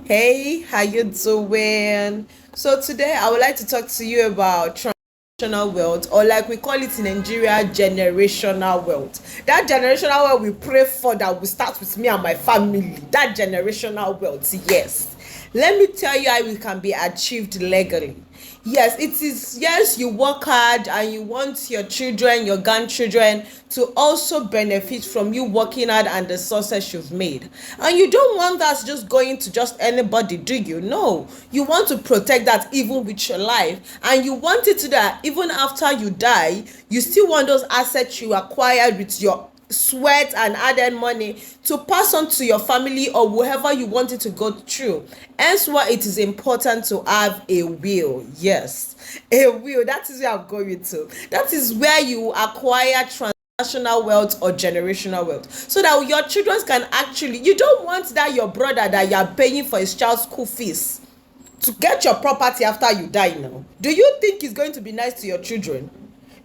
Hey, how you doing? So today I would like to talk to you about generational wealth, or like we call it in Nigeria, generational wealth. That generational wealth we pray for that will start with me and my family. That generational wealth, yes. Let me tell you how it can be achieved legally. Yes, it is. Yes, you work hard and you want your children, your grandchildren to also benefit from you working hard and the success you've made. And you don't want that just going to just anybody, do you? No. You want to protect that even with your life. And you want it to that even after you die, you still want those assets you acquired with your sweat and added money to pass on to your family or whoever you want it to go through. Hence why it is important to have a will. Yes, a will. That is where I'm going to. That is where you acquire transnational wealth or generational wealth, so that your children can actually, you don't want that your brother that you are paying for his child's school fees to get your property after you die. Now, do you think it's going to be nice to your children?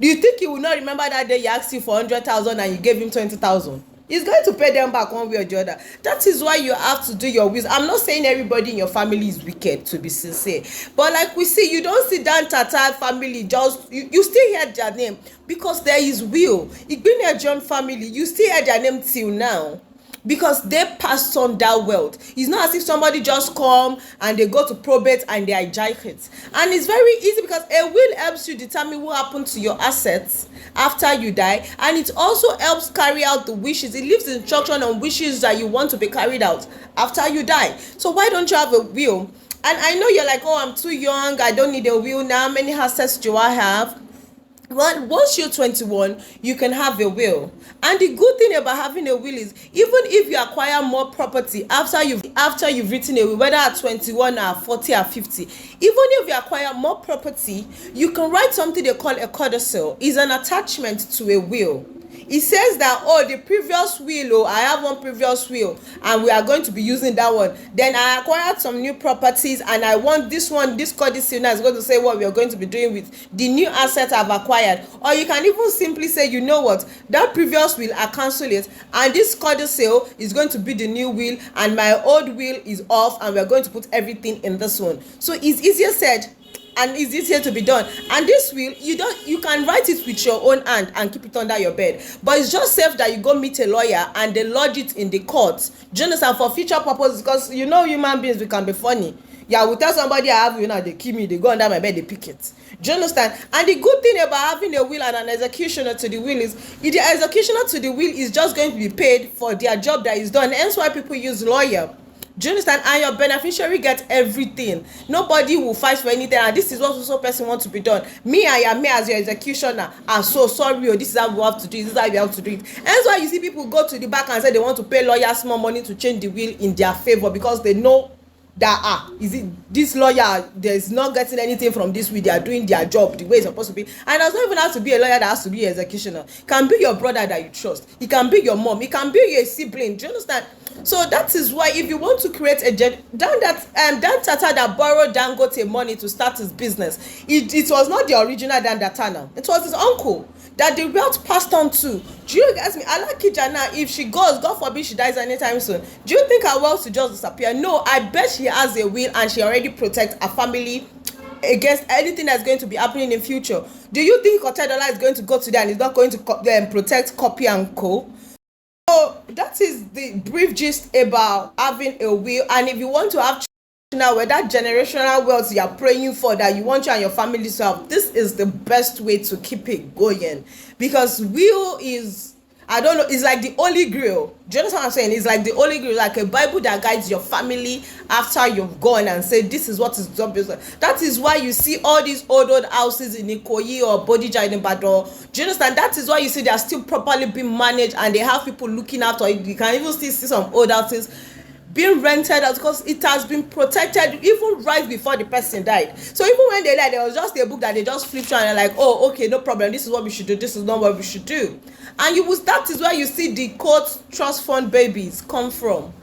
Do you think he will not remember that day he asked you for 100,000 and you gave him 20,000? He's going to pay them back one way or the other. That is why you have to do your wills. I'm not saying everybody in your family is wicked, to be sincere, but like we see, you don't see that Tata family just you still hear their name because there is will. Igbine John family, you still hear their name till now because they passed on that wealth. It's not as if somebody just come and they go to probate and they hijack it. And it's very easy because a will helps you determine what happened to your assets after you die, and it also helps carry out the wishes. It leaves instruction on wishes that you want to be carried out after you die. So why don't you have a will? And I know you're like, oh, I'm too young, I don't need a will now. How many assets do I have? Well, once you're 21, you can have a will. And the good thing about having a will is, even if you acquire more property after you've written a will, whether at 21 or 40 or 50, even if you acquire more property, you can write something they call a codicil. It's an attachment to a will. It says that, oh, the previous will, oh, I have one previous will and we are going to be using that one. Then I acquired some new properties and I want this one. This codicil now is going to say what we are going to be doing with the new assets I've acquired. Or you can even simply say, you know what, that previous will, I cancel it, and this codicil is going to be the new will, and my old will is off, and we are going to put everything in this one. So it's easier said and it's easier to be done. And this will, you can write it with your own hand and keep it under your bed, but it's just safe that you go meet a lawyer and they lodge it in the court. Do you understand? For future purposes, because you know human beings, we can be funny. Yeah, we tell somebody I have, they kill me, they go under my bed, they pick it. Do you understand? And the good thing about having a will and an executioner to the will is, the executioner to the will is just going to be paid for their job that is done. Hence why people use lawyer. Do you understand? And your beneficiary gets everything. Nobody will fight for anything. And this is what also person wants to be done. Me, I am me as your executioner. I'm so sorry. Oh, this is how we have to do it. This is how we have to do it. And that's why you see people go to the back and say they want to pay lawyers more money to change the will in their favor, because they know that is it, this lawyer, there's not getting anything from this will. They are doing their job the way it's supposed to be. And it does not even have to be a lawyer that has to be an executioner. It can be your brother that you trust. It can be your mom. It can be your sibling. Do you understand? So that is why, if you want to create a Dan Tata that borrowed Dangote money to start his business, it was not the original Dan Tata. It was his uncle that the wealth passed on to. Do you guys me? Alakija now, if she goes, God forbid she dies anytime soon, do you think her wealth will just disappear? No, I bet she has a will and she already protects her family against anything that's going to be happening in future. Do you think Otedola is going to go to there and is not going to protect Copy and Co? So that is the brief gist about having a will. And if you want to have now, where that generational wealth you are praying for, that you want you and your family to have, this is the best way to keep it going, because will is, I don't know, it's like the holy grail. Do you understand what I'm saying? It's like the holy grail, like a Bible that guides your family after you've gone, and say this is what is done. That is why you see all these old houses in Ikoyi or Bodija in Ibadan. Do you understand? That is why you see they are still properly being managed and they have people looking after it. You can even still see some old houses being rented out because it has been protected even right before the person died. So even when they died, there was just a book that they just flipped through and they're like, oh, okay, no problem, this is what we should do, this is not what we should do. And that is where you see the court trust fund babies come from,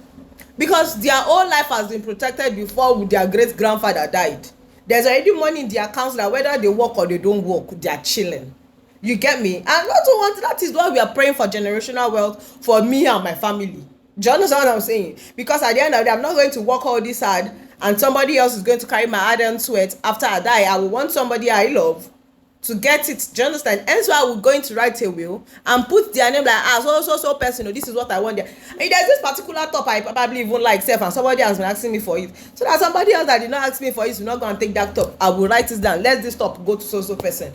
because their whole life has been protected before their great grandfather died. There's already money in their accounts that whether they work or they don't work, they are chilling. You get me? And not to want, that is why we are praying for generational wealth for me and my family. Do you understand what I'm saying? Because at the end of the day, I'm not going to work all this hard and somebody else is going to carry my hard earned sweat after I die. I will want somebody I love to get it. Do you understand? Hence why I will going to write a will and put their name like, so person, this is what I want there. And there's this particular top I probably even like self and somebody has been asking me for it. So that somebody else that did not ask me for it will not go and take that top. I will write it down. Let this top go to so person.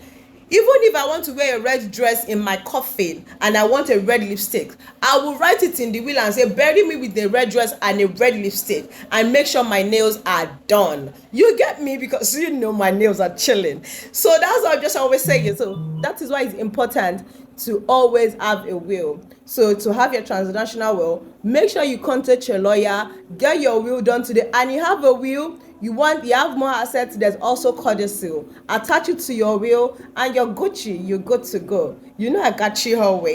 Even if I want to wear a red dress in my coffin and I want a red lipstick, I will write it in the will and say, bury me with a red dress and a red lipstick, and make sure my nails are done. You get me? Because you know my nails are chilling. So that's what I'm just always saying. So that is why it's important to always have a will. So to have your transnational will, make sure you contact your lawyer, get your will done today, and you have a will. You have more assets. There's also CODICIL. Attach it to your will, and you're Gucci. You're good to go. You know I got you her way.